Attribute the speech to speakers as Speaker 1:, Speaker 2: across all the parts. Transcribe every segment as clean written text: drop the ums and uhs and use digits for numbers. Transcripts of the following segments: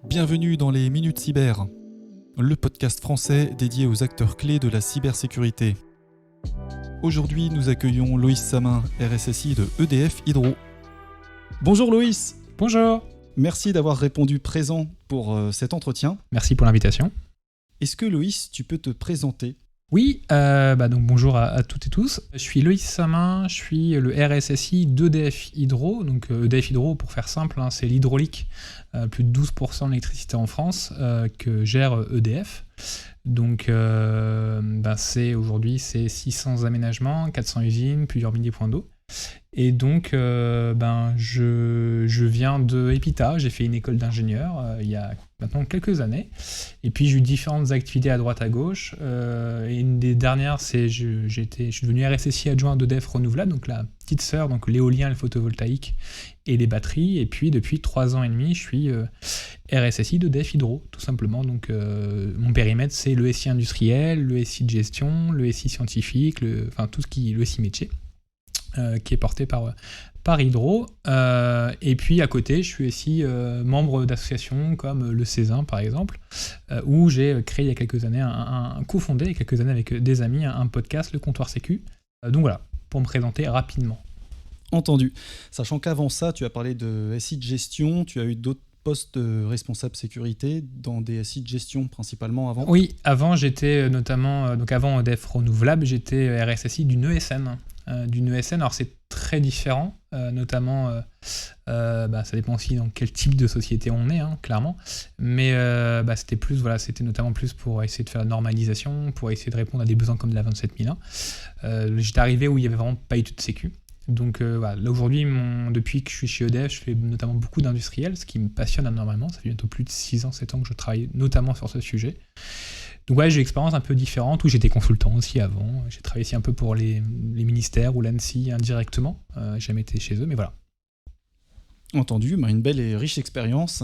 Speaker 1: Bienvenue dans les Minutes Cyber, le podcast français dédié aux acteurs clés de la cybersécurité. Aujourd'hui, nous accueillons Loïs Samin, RSSI de EDF Hydro. Bonjour Loïs.
Speaker 2: Bonjour.
Speaker 1: Merci d'avoir répondu présent pour cet entretien.
Speaker 2: Merci pour l'invitation.
Speaker 1: Est-ce que Loïs, tu peux te présenter ?
Speaker 2: Oui, donc bonjour à toutes et tous. Je suis Loïs Samin, je suis le RSSI d'EDF Hydro. Donc EDF Hydro, pour faire simple, c'est l'hydraulique, plus de 12% de l'électricité en France que gère EDF. Donc aujourd'hui c'est 600 aménagements, 400 usines, plusieurs milliers de points d'eau. Et donc je viens de EPITA, j'ai fait une école d'ingénieur il y a maintenant quelques années, et puis j'ai eu différentes activités à droite à gauche, et une des dernières c'est je suis devenu RSSI adjoint d'EDF Renouvelable, donc la petite sœur, donc l'éolien, le photovoltaïque et les batteries, et puis depuis 3 ans et demi je suis RSSI d'EDF Hydro tout simplement. Donc mon périmètre c'est le SI industriel, le SI de gestion, le SI scientifique, le SI métier. Qui est porté par Hydro. Et puis à côté, je suis aussi membre d'associations comme le Césin par exemple, où j'ai créé il y a quelques années, cofondé il y a quelques années avec des amis, un podcast, le Comptoir Sécu. Donc voilà, pour me présenter rapidement.
Speaker 1: Entendu. Sachant qu'avant ça, tu as parlé de SI de gestion, tu as eu d'autres postes de responsable sécurité dans des SI de gestion principalement avant ?
Speaker 2: Oui, avant j'étais notamment, donc avant EDF Renouvelable, j'étais RSSI d'une ESN. Alors c'est très différent, notamment ça dépend aussi dans quel type de société on est, clairement, mais c'était notamment plus pour essayer de faire la normalisation, pour essayer de répondre à des besoins comme de la 27001. J'étais arrivé où il n'y avait vraiment pas eu de sécu. Donc là aujourd'hui, depuis que je suis chez EDF, je fais notamment beaucoup d'industriels, ce qui me passionne énormément. Ça fait bientôt plus de 6 ans, 7 ans que je travaille notamment sur ce sujet. Donc ouais, j'ai une expérience un peu différente, où j'étais consultant aussi avant. J'ai travaillé aussi un peu pour les ministères ou l'ANSSI indirectement. J'ai jamais été chez eux, mais voilà.
Speaker 1: Entendu, une belle et riche expérience.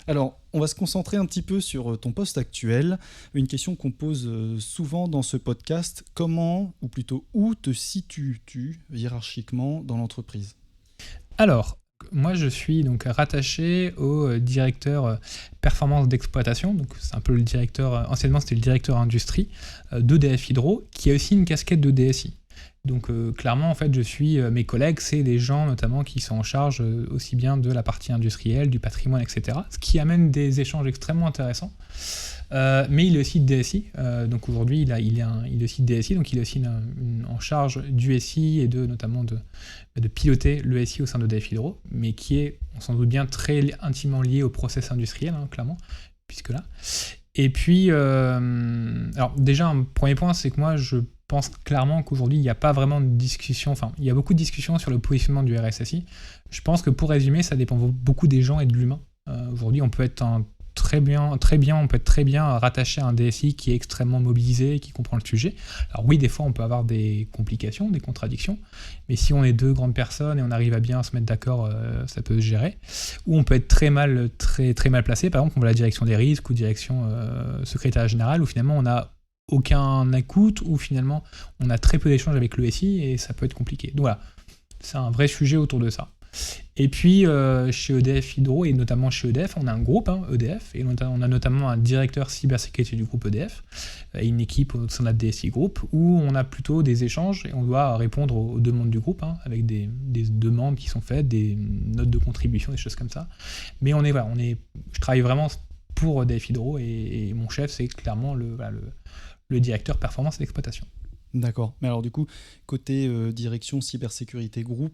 Speaker 1: Alors, on va se concentrer un petit peu sur ton poste actuel. Une question qu'on pose souvent dans ce podcast, comment, ou plutôt où te situes-tu hiérarchiquement dans l'entreprise ?
Speaker 2: Alors, moi je suis donc rattaché au directeur performance d'exploitation, donc c'est un peu le directeur, anciennement c'était le directeur industrie d'EDF Hydro, qui a aussi une casquette de DSI. Donc clairement en fait mes collègues, c'est des gens notamment qui sont en charge aussi bien de la partie industrielle, du patrimoine, etc. Ce qui amène des échanges extrêmement intéressants. Mais il est aussi de DSI, donc aujourd'hui il est aussi de DSI, donc il est aussi en charge du SI et notamment de piloter le SI au sein d'EDF Hydro, mais qui est, on s'en doute bien, très intimement lié au process industriel, clairement, puisque là. Et puis, alors déjà un premier point, c'est que moi je pense clairement qu'aujourd'hui il n'y a pas vraiment de discussion, il y a beaucoup de discussions sur le positionnement du RSSI. Je pense que pour résumer, ça dépend beaucoup des gens et de l'humain. Aujourd'hui on peut être très bien rattaché à un DSI qui est extrêmement mobilisé, qui comprend le sujet. Alors oui, des fois on peut avoir des complications, des contradictions, mais si on est 2 grandes personnes et on arrive à bien se mettre d'accord, ça peut se gérer. Ou on peut être très mal placé, par exemple on va à la direction des risques ou direction secrétariat général, où finalement on n'a aucun écoute, où finalement on a très peu d'échanges avec le SI et ça peut être compliqué. Donc voilà, c'est un vrai sujet autour de ça. Et puis chez EDF Hydro, et notamment chez EDF, on a un groupe EDF, et on a notamment un directeur cybersécurité du groupe EDF, et une équipe au sein de la DSI Group, où on a plutôt des échanges et on doit répondre aux demandes du groupe, avec des demandes qui sont faites, des notes de contribution, des choses comme ça. Mais je travaille vraiment pour EDF Hydro, et mon chef c'est clairement le directeur performance et d'exploitation.
Speaker 1: D'accord, mais alors du coup, côté direction cybersécurité groupe,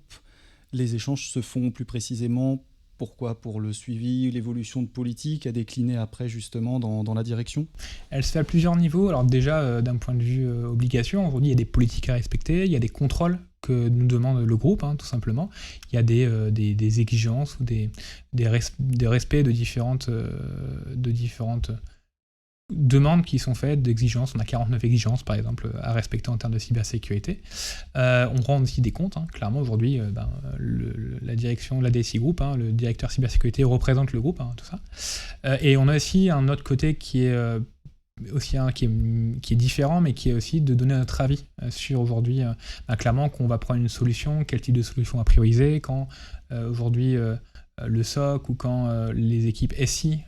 Speaker 1: les échanges se font plus précisément, pourquoi ? Pour le suivi, l'évolution de politique à décliner après justement dans la direction ?
Speaker 2: Elle se fait à plusieurs niveaux. Alors déjà, d'un point de vue obligation, aujourd'hui il y a des politiques à respecter, il y a des contrôles que nous demande le groupe, tout simplement. Il y a des exigences ou des respects de différentes demandes qui sont faites, d'exigences. On a 49 exigences, par exemple, à respecter en termes de cybersécurité. On rend aussi des comptes. Clairement, aujourd'hui, la direction, la DSI Group, le directeur cybersécurité représente le groupe, tout ça. Et on a aussi un autre côté qui est qui est différent, mais qui est aussi de donner notre avis sur aujourd'hui, clairement, qu'on va prendre une solution, quel type de solution à prioriser, quand aujourd'hui le SOC ou quand les équipes SI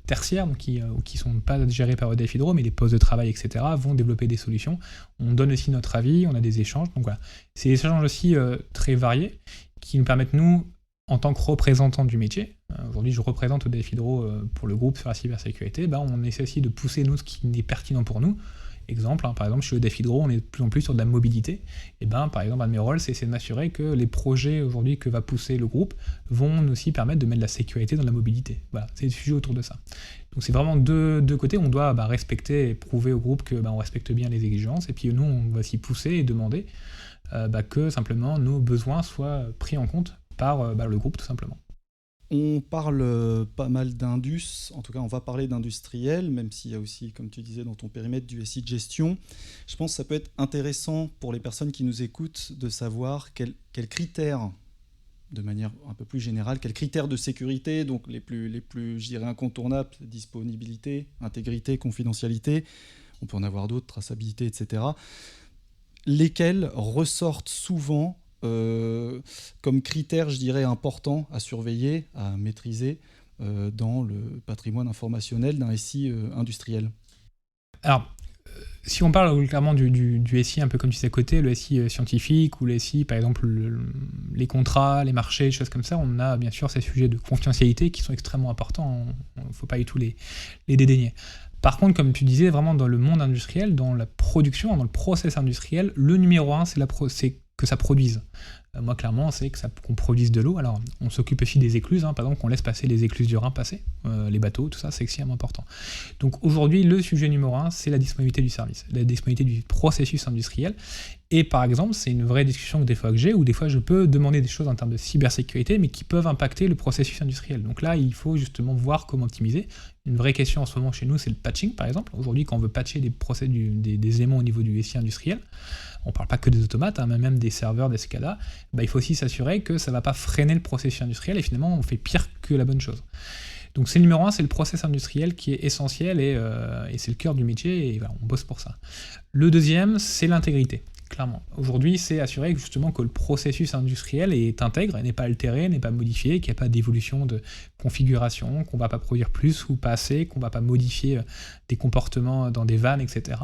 Speaker 2: tertiaires, donc qui sont pas gérées par EDF Hydro, mais les postes de travail, etc., vont développer des solutions. On donne aussi notre avis, on a des échanges. Donc voilà, c'est des échanges aussi très variés qui nous permettent, nous, en tant que représentants du métier, aujourd'hui je représente EDF Hydro pour le groupe sur la cybersécurité, on essaie aussi de pousser nous ce qui est pertinent pour nous. Exemple, par exemple, chez EDF Hydro, on est de plus en plus sur de la mobilité. Et par exemple, un de mes rôles, c'est de m'assurer que les projets aujourd'hui que va pousser le groupe vont aussi permettre de mettre de la sécurité dans la mobilité. Voilà, c'est le sujet autour de ça. Donc c'est vraiment deux côtés. On doit respecter et prouver au groupe que on respecte bien les exigences. Et puis nous, on va s'y pousser et demander que simplement nos besoins soient pris en compte par le groupe, tout simplement.
Speaker 1: On parle pas mal d'indus, en tout cas on va parler d'industriel, même s'il y a aussi, comme tu disais dans ton périmètre, du SI de gestion. Je pense que ça peut être intéressant pour les personnes qui nous écoutent de savoir quels critères, de manière un peu plus générale, quels critères de sécurité, donc les plus je dirais, incontournables, disponibilité, intégrité, confidentialité, on peut en avoir d'autres, traçabilité, etc., lesquels ressortent souvent comme critères, je dirais, importants à surveiller, à maîtriser dans le patrimoine informationnel d'un SI industriel.
Speaker 2: Alors, si on parle clairement du SI, un peu comme tu sais à côté, le SI scientifique ou le SI, par exemple, les contrats, les marchés, des choses comme ça, on a bien sûr ces sujets de confidentialité qui sont extrêmement importants, il ne faut pas du tout les dédaigner. Par contre, comme tu disais, vraiment dans le monde industriel, dans la production, dans le process industriel, le numéro 1, c'est que ça produise. Moi, clairement, c'est qu'on produise de l'eau. Alors, on s'occupe aussi des écluses, par exemple, qu'on laisse passer les écluses du Rhin passer, les bateaux, tout ça, c'est extrêmement important. Donc aujourd'hui, le sujet numéro 1, c'est la disponibilité du service, la disponibilité du processus industriel. Et par exemple, c'est une vraie discussion que des fois que j'ai, où des fois je peux demander des choses en termes de cybersécurité, mais qui peuvent impacter le processus industriel. Donc là, il faut justement voir comment optimiser. Une vraie question en ce moment chez nous, c'est le patching, par exemple. Aujourd'hui, quand on veut patcher des éléments au niveau du SI industriel, on ne parle pas que des automates, mais même des serveurs, des SCADA, il faut aussi s'assurer que ça ne va pas freiner le processus industriel, et finalement, on fait pire que la bonne chose. Donc c'est le numéro 1, c'est le process industriel qui est essentiel, et c'est le cœur du métier, et voilà, on bosse pour ça. Le deuxième, c'est l'intégrité. Clairement. Aujourd'hui, c'est assurer justement que le processus industriel est intègre, n'est pas altéré, n'est pas modifié, qu'il n'y a pas d'évolution de configuration, qu'on ne va pas produire plus ou pas assez, qu'on ne va pas modifier des comportements dans des vannes, etc.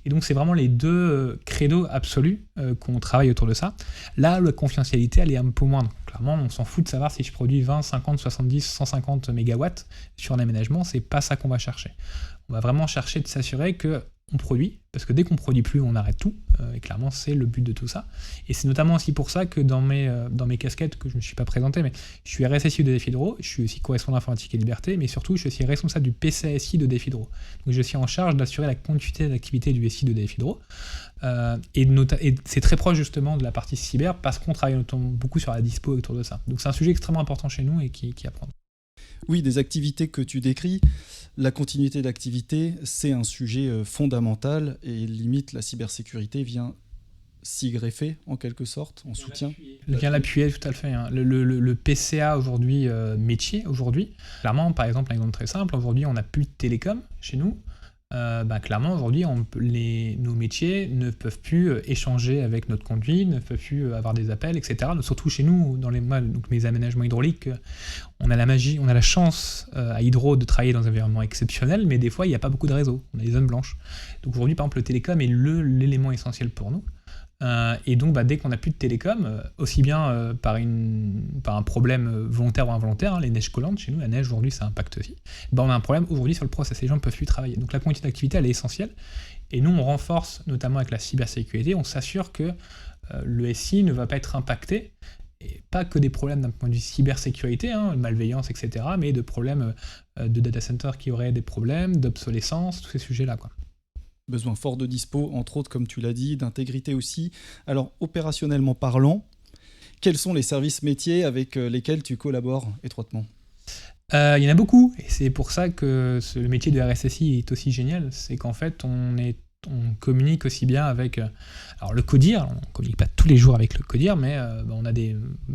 Speaker 2: Et donc, c'est vraiment les deux credos absolus qu'on travaille autour de ça. Là, la confidentialité, elle est un peu moindre. Clairement, on s'en fout de savoir si je produis 20, 50, 70, 150 mégawatts sur un aménagement, c'est pas ça qu'on va chercher. On va vraiment chercher de s'assurer que on produit, parce que dès qu'on produit plus, on arrête tout, et clairement c'est le but de tout ça. Et c'est notamment aussi pour ça que dans mes casquettes, que je ne me suis pas présenté, mais je suis RSSI d'EDF Hydro, je suis aussi correspondant informatique et liberté, mais surtout je suis aussi responsable du PCSI d'EDF Hydro. Donc je suis en charge d'assurer la continuité d'activité du SI d'EDF Hydro, et c'est très proche justement de la partie cyber, parce qu'on travaille beaucoup sur la dispo autour de ça. Donc c'est un sujet extrêmement important chez nous et qui apprend.
Speaker 1: Oui, des activités que tu décris, la continuité d'activité, c'est un sujet fondamental et limite la cybersécurité vient s'y greffer en quelque sorte, en soutien.
Speaker 2: Vient l'appuyer tout à fait. Le PCA aujourd'hui, métier aujourd'hui, clairement par exemple un exemple très simple, aujourd'hui on n'a plus de télécom chez nous. Clairement aujourd'hui nos métiers ne peuvent plus échanger avec notre conduit, ne peuvent plus avoir des appels, etc. Surtout chez nous, dans mes aménagements hydrauliques, on a la chance à Hydro de travailler dans un environnement exceptionnel, mais des fois il n'y a pas beaucoup de réseaux, on a des zones blanches. Donc aujourd'hui par exemple le télécom est l'élément essentiel pour nous. Et donc dès qu'on n'a plus de télécom, aussi bien par un problème volontaire ou involontaire, les neiges collantes chez nous, la neige aujourd'hui ça impacte aussi, on a un problème aujourd'hui sur le process, les gens ne peuvent plus travailler. Donc la continuité d'activité elle est essentielle, et nous on renforce notamment avec la cybersécurité, on s'assure que le SI ne va pas être impacté, et pas que des problèmes d'un point de vue cybersécurité, malveillance, etc., mais de problèmes de data center qui auraient des problèmes, d'obsolescence, tous ces sujets-là, quoi.
Speaker 1: Besoin fort de dispo, entre autres, comme tu l'as dit, d'intégrité aussi. Alors, opérationnellement parlant, quels sont les services métiers avec lesquels tu collabores étroitement ?
Speaker 2: Il y en a beaucoup, et c'est pour ça que le métier de RSSI est aussi génial. C'est qu'en fait, on communique aussi bien avec le CODIR. On ne communique pas tous les jours avec le CODIR, mais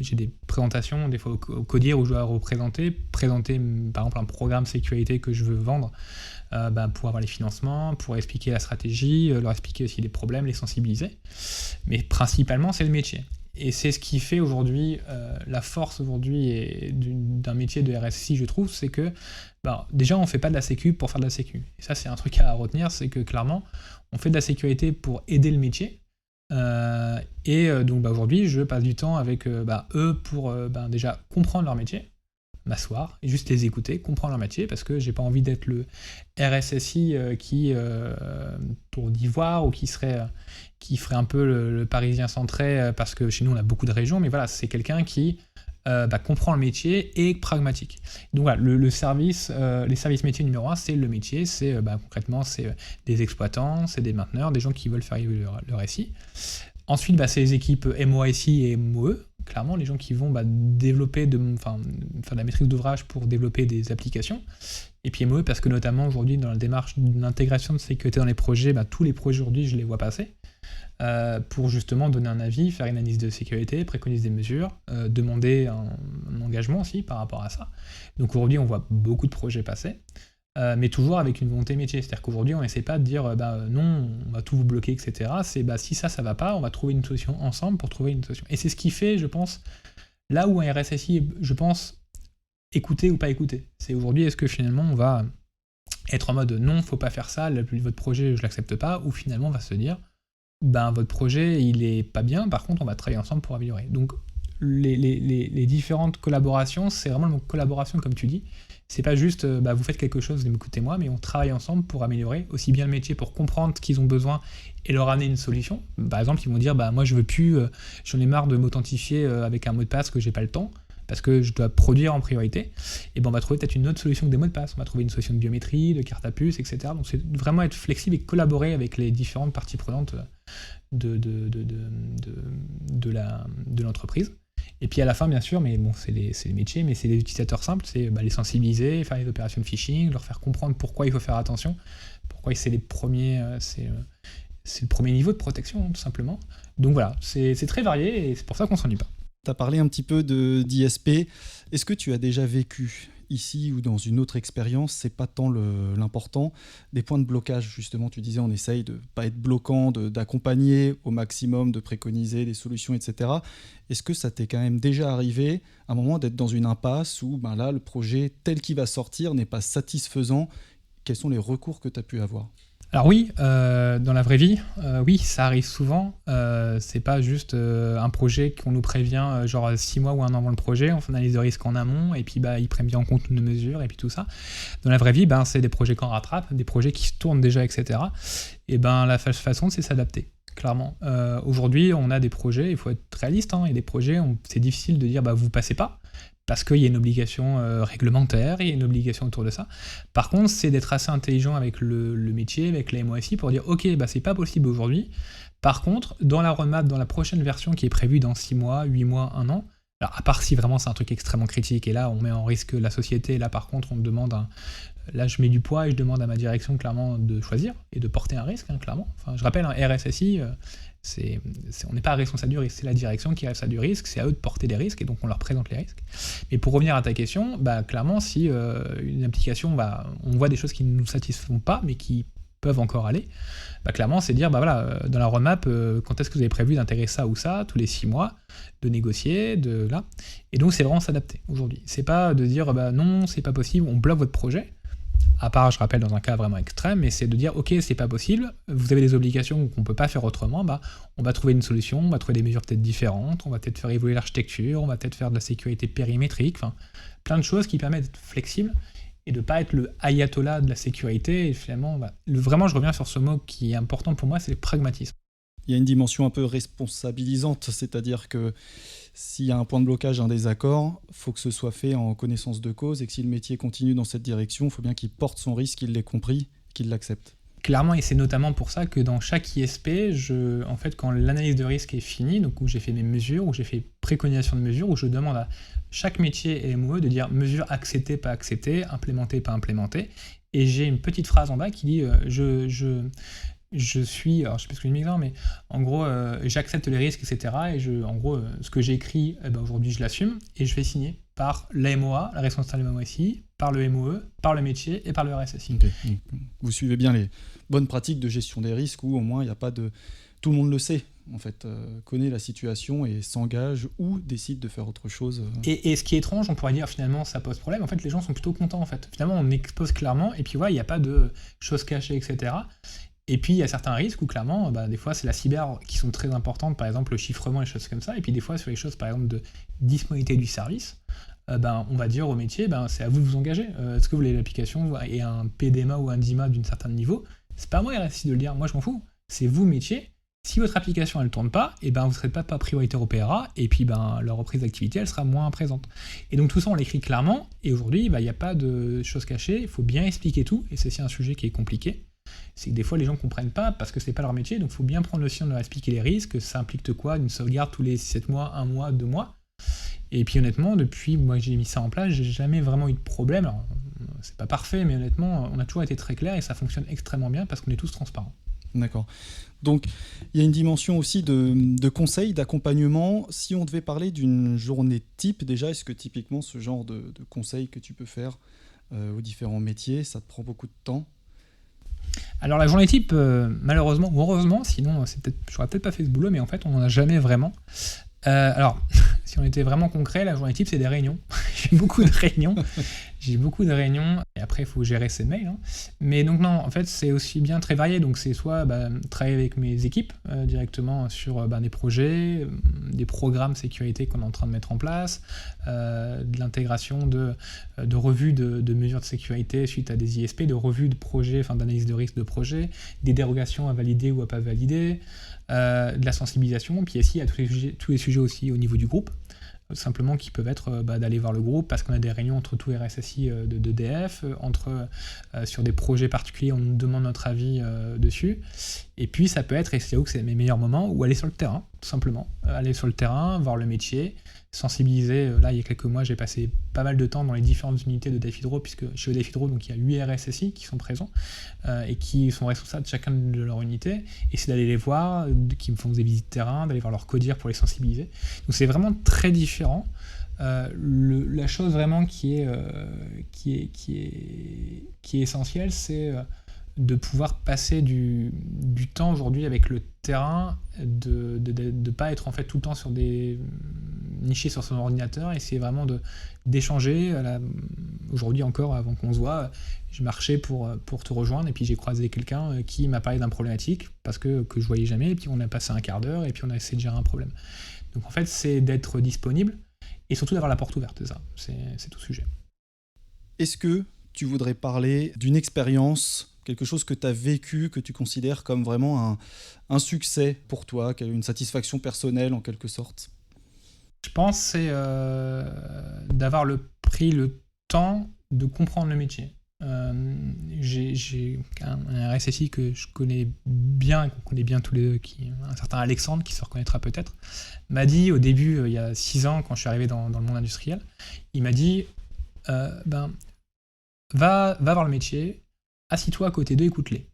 Speaker 2: j'ai des présentations des fois au CODIR où je dois présenter par exemple un programme sécurité que je veux vendre, pour avoir les financements, pour expliquer la stratégie, leur expliquer aussi les problèmes, les sensibiliser. Mais principalement, c'est le métier. Et c'est ce qui fait aujourd'hui la force aujourd'hui d'un métier de RSSI, je trouve, c'est que déjà, on ne fait pas de la sécu pour faire de la sécu. Et ça, c'est un truc à retenir, c'est que clairement, on fait de la sécurité pour aider le métier. Donc aujourd'hui, je passe du temps avec eux pour déjà comprendre leur métier, m'asseoir et juste les écouter, comprendre leur métier, parce que j'ai pas envie d'être le RSSI qui tour d'ivoire ou qui ferait un peu le parisien centré, parce que chez nous on a beaucoup de régions, mais voilà, c'est quelqu'un qui comprend le métier et est pragmatique. Donc voilà, les services métiers numéro 1, c'est le métier, c'est concrètement c'est des exploitants, c'est des mainteneurs, des gens qui veulent faire évoluer leur SI. Ensuite, c'est les équipes MOSI et MOE, clairement, les gens qui vont développer, faire de la maîtrise d'ouvrage pour développer des applications. Et puis MOE, parce que notamment aujourd'hui, dans la démarche d'intégration de sécurité dans les projets, tous les projets aujourd'hui, je les vois passer, pour justement donner un avis, faire une analyse de sécurité, préconiser des mesures, demander un engagement aussi par rapport à ça. Donc aujourd'hui, on voit beaucoup de projets passer. Mais toujours avec une volonté métier. C'est-à-dire qu'aujourd'hui, on n'essaie pas de dire non, on va tout vous bloquer, etc. C'est si ça va pas, on va trouver une solution ensemble pour trouver une solution. Et c'est ce qui fait, je pense, là où un RSSI, je pense, écouter ou pas écouter. C'est aujourd'hui, est-ce que finalement, on va être en mode non, faut pas faire ça, votre projet, je l'accepte pas, ou finalement, on va se dire votre projet, il est pas bien, par contre, on va travailler ensemble pour améliorer. Donc, les différentes collaborations, c'est vraiment une collaboration, comme tu dis. C'est pas juste vous faites quelque chose, vous m'écoutez moi, mais on travaille ensemble pour améliorer aussi bien le métier, pour comprendre ce qu'ils ont besoin et leur amener une solution. Par exemple, ils vont dire moi je veux plus, j'en ai marre de m'authentifier avec un mot de passe que j'ai pas le temps, parce que je dois produire en priorité. Et on va trouver peut-être une autre solution que des mots de passe. On va trouver une solution de biométrie, de carte à puce, etc. Donc c'est vraiment être flexible et collaborer avec les différentes parties prenantes de l'entreprise. Et puis à la fin, bien sûr, mais c'est les métiers, mais c'est les utilisateurs simples, c'est les sensibiliser, faire les opérations de phishing, leur faire comprendre pourquoi il faut faire attention, pourquoi c'est le premier niveau de protection, tout simplement. Donc voilà, c'est très varié et c'est pour ça qu'on ne s'ennuie pas.
Speaker 1: Tu as parlé un petit peu d'ISP. Est-ce que tu as déjà vécu ici ou dans une autre expérience, c'est pas tant l'important, des points de blocage, justement, tu disais on essaye de pas être bloquant, d'accompagner au maximum, de préconiser des solutions, etc. Est-ce que ça t'est quand même déjà arrivé à un moment d'être dans une impasse où là, le projet tel qu'il va sortir n'est pas satisfaisant? Quels sont les recours que tu as pu avoir?
Speaker 2: Alors oui, dans la vraie vie, oui, ça arrive souvent. C'est pas juste un projet qu'on nous prévient genre 6 mois ou 1 an avant le projet, on fait une analyse de risque en amont, et puis ils prennent bien en compte nos mesures, et puis tout ça. Dans la vraie vie, c'est des projets qu'on rattrape, des projets qui se tournent déjà, etc. Et la façon, c'est s'adapter, clairement. Aujourd'hui, on a des projets, il faut être réaliste, il y a des projets, c'est difficile de dire vous passez pas, parce qu'il y a une obligation réglementaire, il y a une obligation autour de ça. Par contre, c'est d'être assez intelligent avec le métier, avec la MOSI, pour dire ok, c'est pas possible aujourd'hui. Par contre, dans la roadmap, dans la prochaine version qui est prévue dans 6 mois, 8 mois, 1 an, alors à part si vraiment c'est un truc extrêmement critique, et là on met en risque la société, et là par contre on me demande là je mets du poids et je demande à ma direction clairement de choisir et de porter un risque, clairement. Enfin, je rappelle, un RSSI, on n'est pas responsable du risque, c'est la direction qui est responsable du risque, c'est à eux de porter des risques et donc on leur présente les risques. Mais pour revenir à ta question, clairement si une application, on voit des choses qui ne nous satisfont pas mais qui peuvent encore aller, clairement c'est dire dans la roadmap, quand est-ce que vous avez prévu d'intégrer ça ou ça, tous les 6 mois, de négocier, et donc c'est vraiment s'adapter aujourd'hui. C'est pas de dire non, c'est pas possible, on bloque votre projet. À part, je rappelle, dans un cas vraiment extrême, mais c'est de dire, ok, c'est pas possible, vous avez des obligations qu'on peut pas faire autrement, on va trouver une solution, on va trouver des mesures peut-être différentes, on va peut-être faire évoluer l'architecture, on va peut-être faire de la sécurité périmétrique, plein de choses qui permettent d'être flexible et de pas être le ayatollah de la sécurité. Et finalement, vraiment, je reviens sur ce mot qui est important pour moi, c'est le pragmatisme.
Speaker 1: Il y a une dimension un peu responsabilisante, c'est-à-dire que s'il y a un point de blocage, un désaccord, il faut que ce soit fait en connaissance de cause et que si le métier continue dans cette direction, il faut bien qu'il porte son risque, qu'il l'ait compris, qu'il l'accepte.
Speaker 2: Clairement, et c'est notamment pour ça que dans chaque ISP, en fait, quand l'analyse de risque est finie, donc où j'ai fait mes mesures, où j'ai fait préconisation de mesures, où je demande à chaque métier et MOE de dire mesure acceptée, pas acceptée, implémentée, pas implémentée, et j'ai une petite phrase en bas qui dit je suis, alors je sais pas ce que je mets là, mais en gros, j'accepte les risques, etc. Et en gros, ce que j'ai écrit, aujourd'hui, je l'assume et je vais signer par la MOA, la responsable de MOSI, par le MOE, par le métier et par le RSSI.
Speaker 1: Okay. Vous suivez bien les bonnes pratiques de gestion des risques où au moins il n'y a pas de... Tout le monde le sait. en fait, connaît la situation et s'engage ou décide de faire autre chose.
Speaker 2: Et ce qui est étrange, on pourrait dire finalement ça pose problème, en fait les gens sont plutôt contents en fait. Finalement on expose clairement et puis voilà, il n'y a pas de choses cachées, etc. Et puis il y a certains risques où clairement, des fois c'est la cyber qui sont très importantes, par exemple le chiffrement et choses comme ça, et puis des fois sur les choses par exemple de disponibilité du service, on va dire au métier, c'est à vous de vous engager. Est-ce que vous voulez l'application et un PDMA ou un DIMA d'un certain niveau? C'est pas à moi RSI de le dire, moi je m'en fous. C'est vous métier. Si votre application elle tourne pas, vous ne serez pas prioritaire au PRA, et puis leur reprise d'activité elle sera moins présente. Et donc tout ça on l'écrit clairement, et aujourd'hui il n'y a pas de choses cachées, il faut bien expliquer tout, et c'est aussi un sujet qui est compliqué. C'est que des fois les gens ne comprennent pas parce que c'est pas leur métier, donc il faut bien prendre le temps de leur expliquer les risques, ça implique quoi, une sauvegarde tous les 7 mois, 1 mois, 2 mois. Et puis honnêtement, depuis moi j'ai mis ça en place, j'ai jamais vraiment eu de problème. Alors, c'est pas parfait, mais honnêtement, on a toujours été très clair et ça fonctionne extrêmement bien parce qu'on est tous transparents.
Speaker 1: D'accord. Donc, il y a une dimension aussi de conseil, d'accompagnement. Si on devait parler d'une journée type, déjà, est-ce que typiquement ce genre de conseils que tu peux faire aux différents métiers, ça te prend beaucoup de temps?
Speaker 2: Alors la journée type, malheureusement ou heureusement, sinon j'aurais peut-être pas fait ce boulot, mais en fait on n'en a jamais vraiment. Alors, si on était vraiment concret, la journée type, c'est des réunions. J'ai beaucoup de réunions. Et après, il faut gérer ses mails. Mais donc non, en fait, c'est aussi bien très varié. Donc c'est soit travailler avec mes équipes directement sur des projets, des programmes sécurité qu'on est en train de mettre en place, de l'intégration de revues de mesures de sécurité suite à des ISP, de revues de projets, d'analyse de risque de projet, des dérogations à valider ou à pas valider, de la sensibilisation, puis aussi à tous les sujets aussi au niveau du groupe, simplement qui peuvent être d'aller voir le groupe parce qu'on a des réunions entre tout RSSI d'EDF, sur des projets particuliers, on nous demande notre avis dessus, et puis ça peut être, et c'est là où c'est mes meilleurs moments, ou aller sur le terrain, tout simplement, aller sur le terrain, voir le métier, sensibiliser. Là, il y a quelques mois, j'ai passé pas mal de temps dans les différentes unités de EDF Hydro, puisque chez EDF Hydro, donc, il y a 8 RSSI qui sont présents et qui sont responsables de chacun de leur unité. Et c'est d'aller les voir, qui me font des visites terrain, d'aller voir leur codir pour les sensibiliser. Donc c'est vraiment très différent. La chose vraiment qui est essentielle, c'est de pouvoir passer du temps aujourd'hui avec le terrain, de ne pas être en fait tout le temps niché sur son ordinateur, essayer vraiment d'échanger. Aujourd'hui encore, avant qu'on se voit, je marchais pour te rejoindre et puis j'ai croisé quelqu'un qui m'a parlé d'une problématique parce que je voyais jamais, et puis on a passé un quart d'heure et puis on a essayé de gérer un problème. Donc en fait, c'est d'être disponible et surtout d'avoir la porte ouverte, c'est ça, c'est tout sujet.
Speaker 1: Est-ce que tu voudrais parler d'une expérience, quelque chose que tu as vécu, que tu considères comme vraiment un succès pour toi, une satisfaction personnelle en quelque sorte?
Speaker 2: Je pense que c'est d'avoir pris le temps de comprendre le métier. J'ai un RSSI que je connais bien, qu'on connaît bien tous les deux, un certain Alexandre, qui se reconnaîtra peut-être, m'a dit au début, il y a 6 ans, quand je suis arrivé dans le monde industriel, il m'a dit va voir le métier, assis-toi à côté d'eux, écoute-les.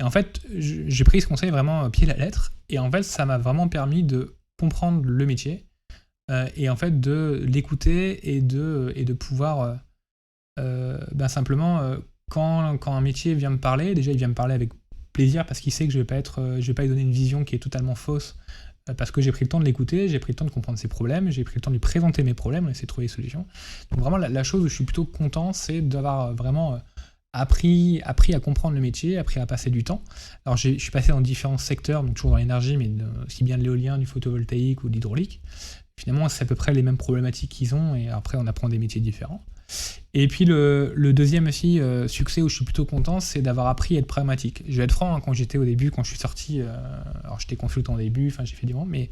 Speaker 2: Et en fait, j'ai pris ce conseil vraiment pied à la lettre, et en fait, ça m'a vraiment permis de comprendre le métier, et en fait, de l'écouter et de pouvoir simplement, quand un métier vient me parler, déjà il vient me parler avec plaisir parce qu'il sait que je vais pas lui donner une vision qui est totalement fausse, parce que j'ai pris le temps de l'écouter, j'ai pris le temps de comprendre ses problèmes, j'ai pris le temps de lui présenter mes problèmes, on essaie de trouver des solutions. Donc vraiment la chose où je suis plutôt content, c'est d'avoir vraiment appris à comprendre le métier, appris à passer du temps. Alors je suis passé dans différents secteurs, donc toujours dans l'énergie, mais aussi bien de l'éolien, du photovoltaïque ou de l'hydraulique. Finalement, c'est à peu près les mêmes problématiques qu'ils ont, et après on apprend des métiers différents. Et puis le deuxième aussi succès où je suis plutôt content, c'est d'avoir appris à être pragmatique. Je vais être franc, quand je suis sorti, alors j'étais consultant au début, j'ai fait du vent, mais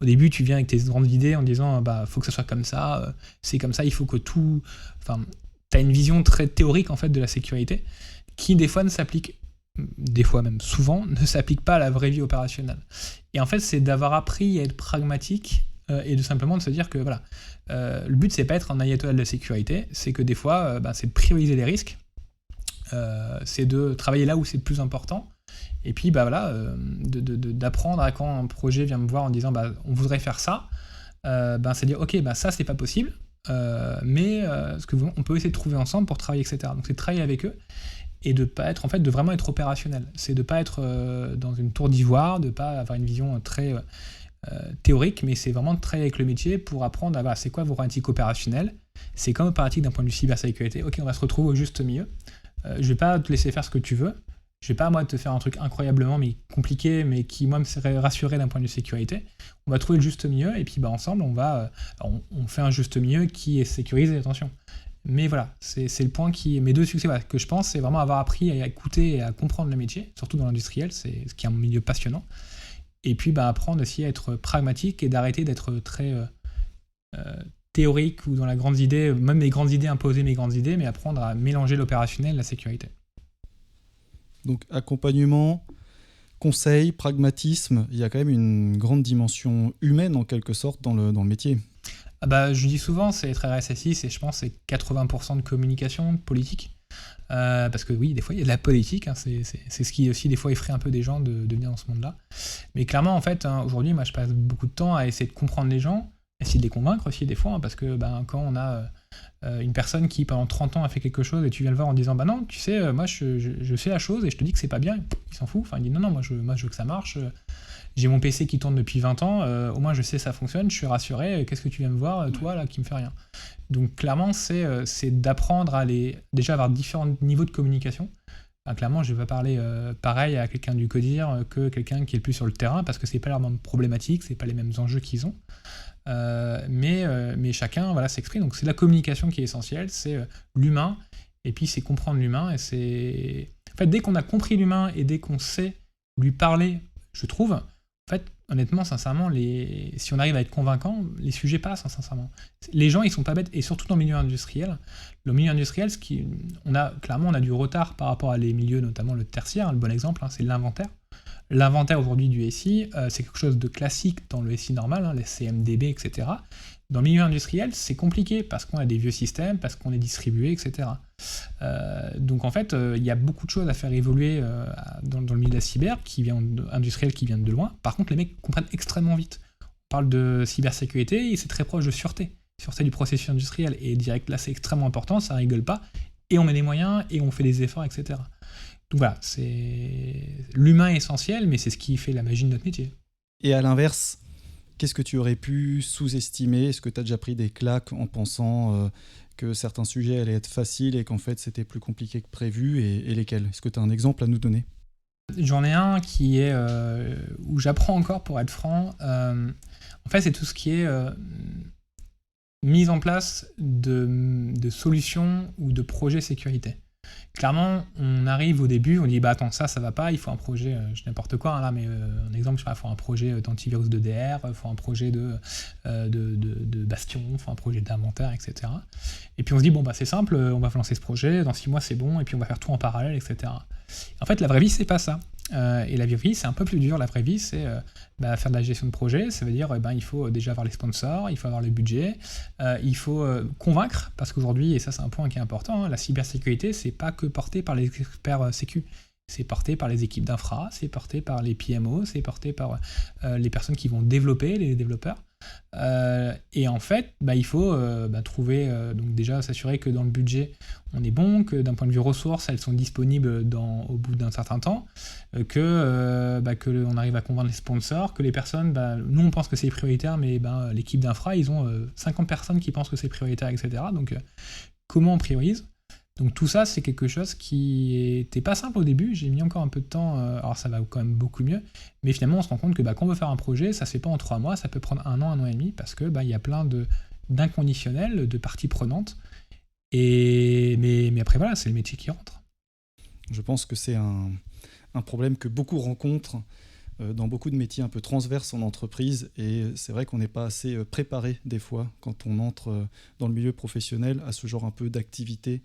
Speaker 2: au début tu viens avec tes grandes idées en disant faut que ça soit comme ça, c'est comme ça, il faut que tout... T'as une vision très théorique en fait de la sécurité qui des fois ne s'applique, des fois même souvent, ne s'applique pas à la vraie vie opérationnelle. Et en fait c'est d'avoir appris à être pragmatique et de simplement de se dire que voilà, le but c'est pas être un ayatollah de la sécurité, c'est que des fois c'est de prioriser les risques, c'est de travailler là où c'est le plus important, et puis d'apprendre à quand un projet vient me voir en disant on voudrait faire ça, c'est dire ok ça c'est pas possible, mais on peut essayer de trouver ensemble pour travailler, etc. Donc c'est de travailler avec eux et de pas être, en fait, de vraiment être opérationnel. C'est de pas être dans une tour d'ivoire, de pas avoir une vision très théorique, mais c'est vraiment de travailler avec le métier pour apprendre à c'est quoi vos problématiques opérationnelles. C'est comme opératique d'un point de vue cybersécurité. Ok, on va se retrouver au juste milieu. Je vais pas te laisser faire ce que tu veux. Je vais pas, moi, te faire un truc incroyablement mais compliqué, mais qui, moi, me serait rassuré d'un point de vue sécurité. On va trouver le juste milieu, et puis ensemble, on fait un juste milieu qui est sécurisé, attention. Mais voilà, c'est le point mes deux succès que je pense, c'est vraiment avoir appris à écouter et à comprendre le métier, surtout dans l'industriel, c'est ce qui est un milieu passionnant. Et puis apprendre aussi à être pragmatique et d'arrêter d'être très théorique ou dans la grande idée, même mes grandes idées, imposer mes grandes idées, mais apprendre à mélanger l'opérationnel et la sécurité.
Speaker 1: Donc accompagnement, conseil, pragmatisme, il y a quand même une grande dimension humaine en quelque sorte dans le métier.
Speaker 2: Je dis souvent, c'est être RSSI, je pense c'est 80% de communication politique. Parce que oui, des fois il y a de la politique, hein, c'est ce qui aussi des fois effraie un peu des gens de venir dans ce monde-là. Mais clairement, en fait, aujourd'hui, moi je passe beaucoup de temps à essayer de comprendre les gens, essayer de les convaincre aussi des fois, hein, parce que quand on a une personne qui pendant 30 ans a fait quelque chose et tu viens le voir en disant non, tu sais, moi je fais la chose et je te dis que c'est pas bien, il s'en fout, enfin il dit non, moi je veux que ça marche, j'ai mon PC qui tourne depuis 20 ans, au moins je sais ça fonctionne, je suis rassuré, qu'est-ce que tu viens me voir, toi là qui me fais rien. Donc clairement c'est d'apprendre à déjà avoir différents niveaux de communication. Clairement, je vais pas parler pareil à quelqu'un du CODIR que quelqu'un qui est le plus sur le terrain, parce que c'est pas la même problématique, c'est pas les mêmes enjeux qu'ils ont. Mais chacun s'exprime. Donc c'est la communication qui est essentielle, c'est l'humain, et puis c'est comprendre l'humain. Et c'est en fait dès qu'on a compris l'humain et dès qu'on sait lui parler, je trouve, en fait, honnêtement, sincèrement, si on arrive à être convaincant, les sujets passent, hein, sincèrement. Les gens, ils sont pas bêtes, et surtout dans le milieu industriel. Le milieu industriel, on a du retard par rapport à les milieux, notamment le tertiaire. Le bon exemple, hein, c'est l'inventaire. L'inventaire aujourd'hui du SI, c'est quelque chose de classique dans le SI normal, hein, les CMDB, etc. Dans le milieu industriel, c'est compliqué parce qu'on a des vieux systèmes, parce qu'on est distribué, etc. Donc en fait, il y a beaucoup de choses à faire évoluer dans le milieu de la cyber, industriel qui viennent de loin. Par contre, les mecs comprennent extrêmement vite. On parle de cybersécurité et c'est très proche de sûreté du processus industriel. Et direct, là, c'est extrêmement important, ça rigole pas. Et on met des moyens et on fait des efforts, etc. Donc voilà, l'humain est essentiel, mais c'est ce qui fait la magie de notre métier.
Speaker 1: Et à l'inverse, qu'est-ce que tu aurais pu sous-estimer ? Est-ce que tu as déjà pris des claques en pensant que certains sujets allaient être faciles et qu'en fait c'était plus compliqué que prévu, et lesquels ? Est-ce que tu as un exemple à nous donner ?
Speaker 2: J'en ai un qui est où j'apprends encore, pour être franc. En fait, c'est tout ce qui est mise en place de solutions ou de projets sécurité. Clairement, on arrive au début, on dit attends, ça va pas, il faut un projet, n'importe quoi, hein, là, mais un exemple, il faut un projet d'antivirus de DR, il faut un projet de bastion, il faut un projet d'inventaire, etc. Et puis on se dit c'est simple, on va lancer ce projet, dans 6 mois c'est bon, et puis on va faire tout en parallèle, etc. En fait, la vraie vie, c'est pas ça. Et la vraie vie, c'est un peu plus dur. La vraie vie, c'est faire de la gestion de projet. Ça veut dire il faut déjà avoir les sponsors, il faut avoir le budget, il faut convaincre, parce qu'aujourd'hui, et ça c'est un point qui est important, hein, la cybersécurité, c'est pas que porté par les experts sécu. C'est porté par les équipes d'infra, c'est porté par les PMO, c'est porté par les personnes qui vont développer, les développeurs. Et en fait, il faut trouver, donc déjà s'assurer que dans le budget, on est bon, que d'un point de vue ressources, elles sont disponibles au bout d'un certain temps, que on arrive à convaincre les sponsors, que les personnes, nous on pense que c'est prioritaire, mais l'équipe d'infra, ils ont 50 personnes qui pensent que c'est prioritaire, etc. Donc comment on priorise ? Donc tout ça, c'est quelque chose qui n'était pas simple au début, j'ai mis encore un peu de temps, alors ça va quand même beaucoup mieux, mais finalement on se rend compte que quand on veut faire un projet, ça se fait pas en 3 mois, ça peut prendre 1 an et demi, parce que y a plein d'inconditionnels, de parties prenantes, mais après voilà, c'est le métier qui rentre.
Speaker 1: Je pense que c'est un problème que beaucoup rencontrent dans beaucoup de métiers un peu transverses en entreprise, et c'est vrai qu'on n'est pas assez préparé des fois quand on entre dans le milieu professionnel à ce genre un peu d'activité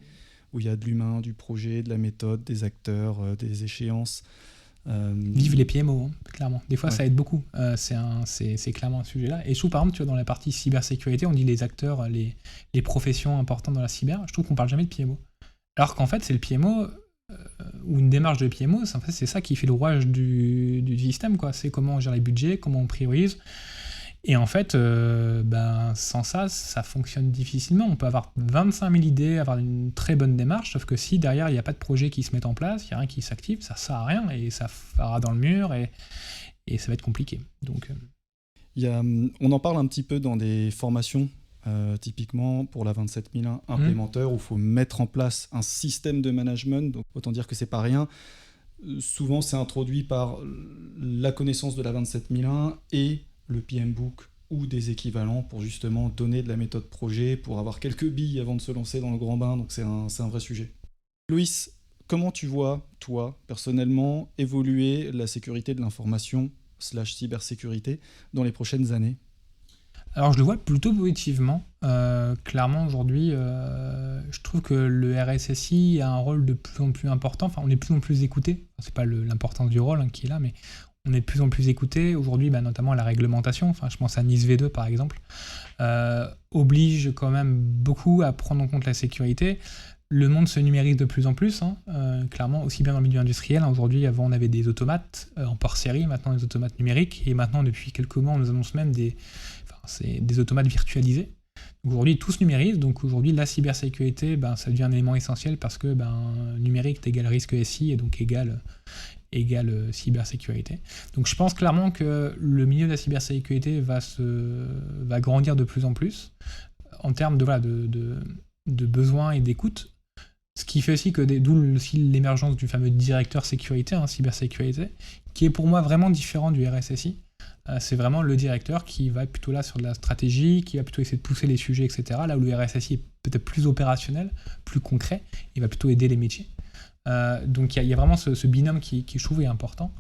Speaker 1: où il y a de l'humain, du projet, de la méthode, des acteurs, des échéances.
Speaker 2: Vive les PMO, hein, clairement. Des fois,
Speaker 1: ouais.
Speaker 2: Ça aide beaucoup. C'est clairement un sujet-là. Et je trouve, par exemple, tu vois, dans la partie cybersécurité, on dit les acteurs, les professions importantes dans la cyber. Je trouve qu'on parle jamais de PMO. Alors qu'en fait, c'est le PMO, ou une démarche de PMO, c'est ça qui fait le rouage du système, quoi. C'est comment on gère les budgets, comment on priorise. Et en fait, sans ça, ça fonctionne difficilement. On peut avoir 25 000 idées, avoir une très bonne démarche, sauf que si derrière, il n'y a pas de projet qui se met en place, il n'y a rien qui s'active, ça ne sert à rien et ça fera dans le mur et ça va être compliqué. Donc,
Speaker 1: on en parle un petit peu dans des formations, typiquement pour la 27001 implémenteur, où il faut mettre en place un système de management. Donc, autant dire que c'est pas rien. Souvent, c'est introduit par la connaissance de la 27001 et le PM Book ou des équivalents pour justement donner de la méthode projet, pour avoir quelques billes avant de se lancer dans le grand bain. Donc, c'est un vrai sujet. Loïs, comment tu vois, toi, personnellement, évoluer la sécurité de l'information / cybersécurité dans les prochaines années ?
Speaker 2: Alors je le vois plutôt positivement. Clairement aujourd'hui, je trouve que le RSSI a un rôle de plus en plus important. Enfin, on est de plus en plus écouté. C'est pas l'importance du rôle qui est là, mais on est de plus en plus écouté. Aujourd'hui, notamment la réglementation, je pense à NIS V2 par exemple, oblige quand même beaucoup à prendre en compte la sécurité. Le monde se numérise de plus en plus, clairement, aussi bien dans le milieu industriel. Aujourd'hui, avant, on avait des automates en port série, maintenant des automates numériques, et maintenant, depuis quelques mois, on nous annonce même des automates virtualisés. Aujourd'hui, tout se numérise, donc aujourd'hui, la cybersécurité, ça devient un élément essentiel parce que numérique égale risque SI, et donc égale cybersécurité. Donc je pense clairement que le milieu de la cybersécurité va grandir de plus en plus en termes de besoins et d'écoute. Ce qui fait aussi d'où aussi l'émergence du fameux directeur sécurité, cybersécurité, qui est pour moi vraiment différent du RSSI. C'est vraiment le directeur qui va plutôt là sur de la stratégie, qui va plutôt essayer de pousser les sujets, etc. Là où le RSSI est peut-être plus opérationnel, plus concret, il va plutôt aider les métiers. Donc il y a vraiment ce binôme qui je trouve est important.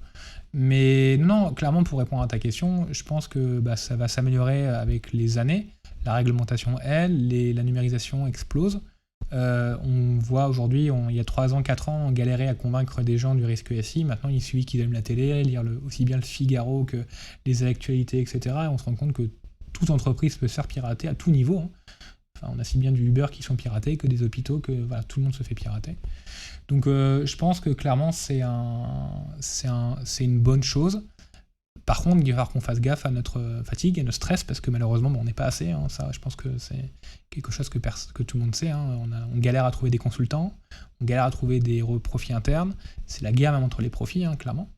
Speaker 2: Mais non, clairement pour répondre à ta question, je pense que ça va s'améliorer avec les années. La réglementation, la numérisation explose. On voit aujourd'hui, il y a 3 ans, 4 ans, on galérait à convaincre des gens du risque SI. Maintenant, il suffit qu'ils allument la télé, lire aussi bien le Figaro que les actualités, etc. Et on se rend compte que toute entreprise peut se faire pirater à tout niveau. Enfin, on a si bien du Uber qui sont piratés que des hôpitaux, que tout le monde se fait pirater. Donc je pense que clairement, c'est une bonne chose. Par contre, il va falloir qu'on fasse gaffe à notre fatigue et notre stress, parce que malheureusement, on n'est pas assez. Ça, je pense que c'est quelque chose que tout le monde sait. On galère à trouver des consultants, on galère à trouver des profits internes. C'est la guerre même entre les profits, clairement,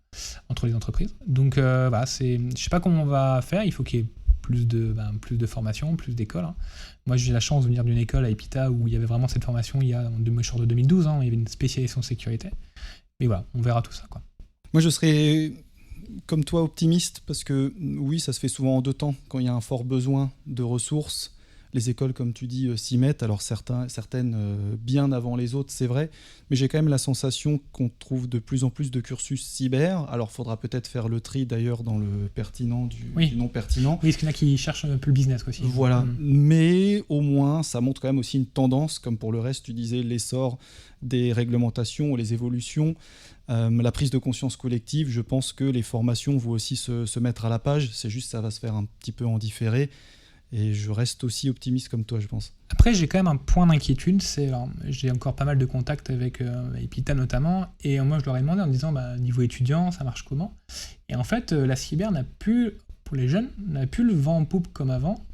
Speaker 2: entre les entreprises. Donc, je ne sais pas comment on va faire. Il faut qu'il y ait plus de formation, plus d'écoles. Moi, j'ai la chance de venir d'une école à Epita où il y avait vraiment cette formation. Je sors de 2012. Il y avait une spécialisation sécurité. Mais voilà, on verra tout ça, quoi.
Speaker 1: Moi, je serais comme toi optimiste, parce que oui, ça se fait souvent en 2 temps. Quand il y a un fort besoin de ressources, les écoles, comme tu dis, s'y mettent. Alors certaines bien avant les autres, c'est vrai, mais j'ai quand même la sensation qu'on trouve de plus en plus de cursus cyber. Alors il faudra peut-être faire le tri d'ailleurs dans le pertinent du non pertinent.
Speaker 2: Oui, parce qu'il y en a qui cherchent un peu le business aussi.
Speaker 1: Voilà, mais au moins ça montre quand même aussi une tendance, comme pour le reste, tu disais, l'essor des réglementations ou les évolutions. La prise de conscience collective, je pense que les formations vont aussi se mettre à la page. C'est juste ça va se faire un petit peu en différé. Et je reste aussi optimiste comme toi, je pense.
Speaker 2: Après, j'ai quand même un point d'inquiétude. J'ai encore pas mal de contacts avec Epita notamment. Et moi, je leur ai demandé en disant, niveau étudiant, ça marche comment ? Et en fait, la cyber pour les jeunes, n'a plus le vent en poupe comme avant.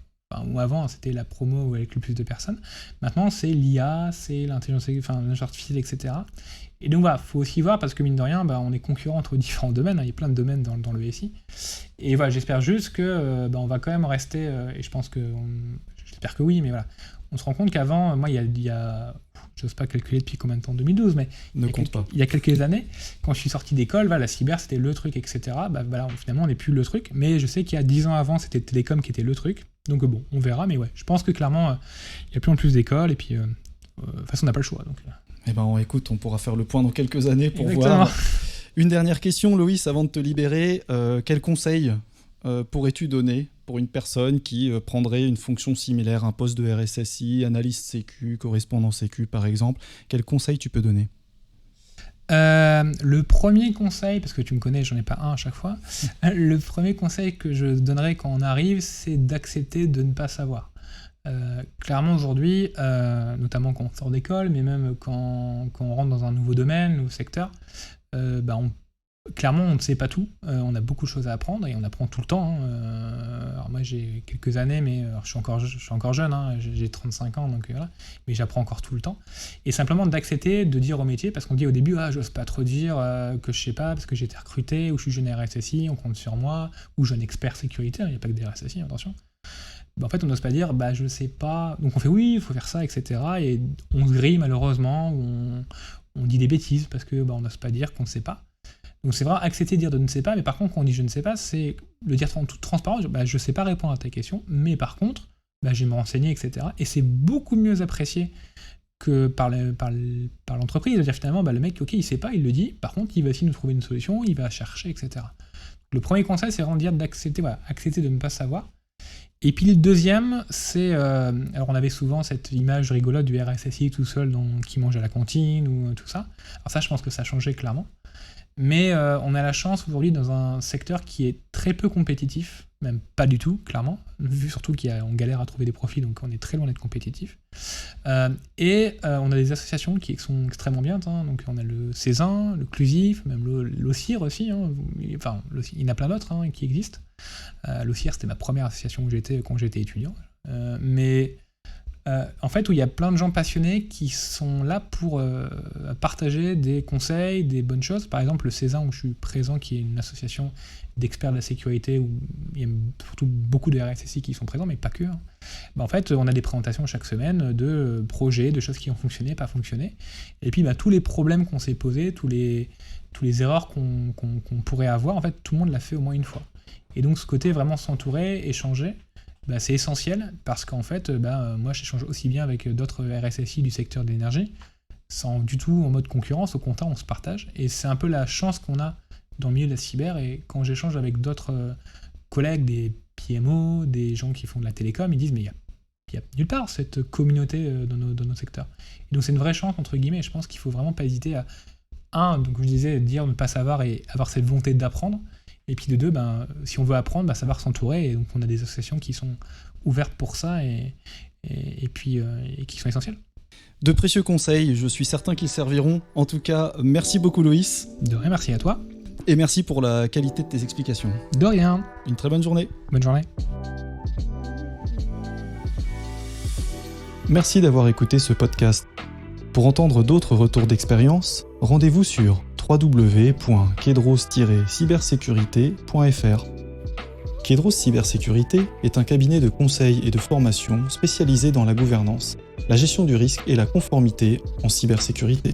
Speaker 2: Ou avant, c'était la promo avec le plus de personnes. Maintenant, c'est l'IA, c'est l'intelligence artificielle, etc. Et donc voilà, il faut aussi voir, parce que mine de rien, on est concurrents entre différents domaines, il y a plein de domaines dans le SI. Et voilà, j'espère juste que on va quand même rester, et je pense que, j'espère que oui, mais voilà, on se rend compte qu'avant, moi, il y a j'ose pas calculer depuis combien de temps, 2012, mais il y a quelques années, quand je suis sorti d'école, la cyber, c'était le truc, etc. Finalement, on n'est plus le truc, mais je sais qu'il y a 10 ans avant, c'était télécom qui était le truc. Donc bon, on verra, mais ouais, je pense que clairement, il y a plus en plus d'écoles, et puis, de toute façon, on n'a pas le choix, donc...
Speaker 1: écoute, on pourra faire le point dans quelques années pour
Speaker 2: Exactement.
Speaker 1: voir. Une dernière question, Loïs, avant de te libérer. Quel conseil pourrais-tu donner pour une personne qui prendrait une fonction similaire, un poste de RSSI, analyste sécu, correspondant sécu par exemple ? Quel conseil tu peux donner ?
Speaker 2: Le premier conseil, parce que tu me connais, j'en ai pas un à chaque fois, le premier conseil que je donnerais quand on arrive, c'est d'accepter de ne pas savoir. Clairement aujourd'hui, notamment quand on sort d'école, mais même quand on rentre dans un nouveau domaine, nouveau secteur, on Clairement, on ne sait pas tout. On a beaucoup de choses à apprendre et on apprend tout le temps. Alors moi, j'ai quelques années, mais je suis encore jeune. J'ai 35 ans, donc voilà. Mais j'apprends encore tout le temps. Et simplement d'accepter de dire au métier, parce qu'on dit au début, j'ose pas trop dire que je sais pas, parce que j'ai été recruté, ou je suis jeune RSSI, on compte sur moi, ou jeune expert sécurité. Il n'y a pas que des RSSI, attention. En fait, on n'ose pas dire, je sais pas. Donc on fait oui, il faut faire ça, etc. Et on se grille malheureusement, on dit des bêtises parce que on n'ose pas dire qu'on ne sait pas. Donc c'est vraiment accepter de dire de ne sais pas, mais par contre quand on dit je ne sais pas, c'est le dire en toute transparence, je ne sais pas répondre à ta question, mais par contre, je vais me renseigner, etc. Et c'est beaucoup mieux apprécié que par l'entreprise. C'est-à-dire finalement, le mec, ok, il ne sait pas, il le dit, par contre, il va essayer de nous trouver une solution, il va chercher, etc. Le premier conseil, c'est vraiment dire d'accepter, accepter de ne pas savoir. Et puis le deuxième, c'est... alors on avait souvent cette image rigolote du RSSI tout seul qui mange à la cantine ou tout ça. Alors ça, je pense que ça a changé clairement. Mais on a la chance aujourd'hui dans un secteur qui est très peu compétitif, même pas du tout, clairement, vu surtout qu'on galère à trouver des profils, donc on est très loin d'être compétitif. Et on a des associations qui sont extrêmement bien, donc on a le Césin, le Clusif, même l'OCIR aussi, enfin il y en a plein d'autres qui existent. L'OCIR, c'était ma première association où j'étais quand j'étais étudiant. En fait, où il y a plein de gens passionnés qui sont là pour partager des conseils, des bonnes choses. Par exemple, le Césin, où je suis présent, qui est une association d'experts de la sécurité, où il y a surtout beaucoup de RSSI qui sont présents, mais pas que. En fait, on a des présentations chaque semaine de projets, de choses qui ont fonctionné, pas fonctionné. Et puis, tous les problèmes qu'on s'est posés, tous les erreurs qu'on pourrait avoir, en fait, tout le monde l'a fait au moins une fois. Et donc, ce côté vraiment s'entourer, échanger, c'est essentiel parce qu'en fait, moi j'échange aussi bien avec d'autres RSSI du secteur de l'énergie, sans du tout en mode concurrence, au contraire on se partage, et c'est un peu la chance qu'on a dans le milieu de la cyber, et quand j'échange avec d'autres collègues, des PMO, des gens qui font de la télécom, ils disent mais il y a nulle part cette communauté dans notre secteur. Et donc c'est une vraie chance entre guillemets, et je pense qu'il faut vraiment pas hésiter à, donc je disais, dire ne pas savoir et avoir cette volonté d'apprendre. Et puis de deux, si on veut apprendre, savoir s'entourer. Et donc on a des associations qui sont ouvertes pour ça et qui sont essentielles.
Speaker 1: De précieux conseils, je suis certain qu'ils serviront. En tout cas, merci beaucoup Loïs.
Speaker 2: De rien, merci à toi.
Speaker 1: Et merci pour la qualité de tes explications.
Speaker 2: De rien.
Speaker 1: Une très bonne journée.
Speaker 2: Bonne journée.
Speaker 1: Merci d'avoir écouté ce podcast. Pour entendre d'autres retours d'expérience, rendez-vous sur www.kedros-cybersécurité.fr. Kedros Cybersécurité est un cabinet de conseil et de formation spécialisé dans la gouvernance, la gestion du risque et la conformité en cybersécurité.